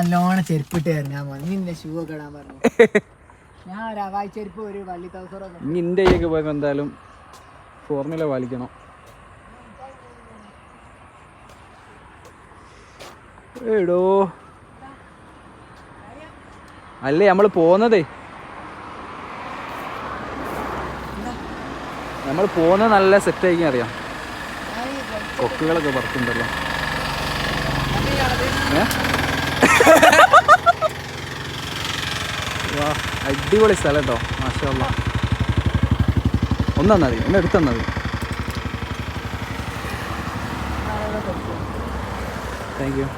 നല്ലോണം ചെരുപ്പിട്ട് തരണം നിന്റെ ഷൂ ഒക്കെ ഇടാൻ പറഞ്ഞു. ഞാൻ ഒരു ചെരുപ്പ് ഒരു വള്ളി തൗസറൊക്കെ ഇനി ഇന്ത്യയൊക്കെ പോയപ്പോൾ എന്തായാലും ഫോർമുല പാലിക്കണം. എടോ അല്ലേ നമ്മൾ പോകുന്നത് നല്ല സെറ്റായിരിക്കും അറിയാം. കൊക്കുകളൊക്കെ പറക്കുണ്ടല്ലോ. അടിപൊളി സ്ഥലം കേട്ടോ, മാഷാ അല്ലാഹ്. ഒന്ന് തന്നാൽ മതി, ഒന്ന് എടുത്ത് തന്നാൽ മതി. Thank you.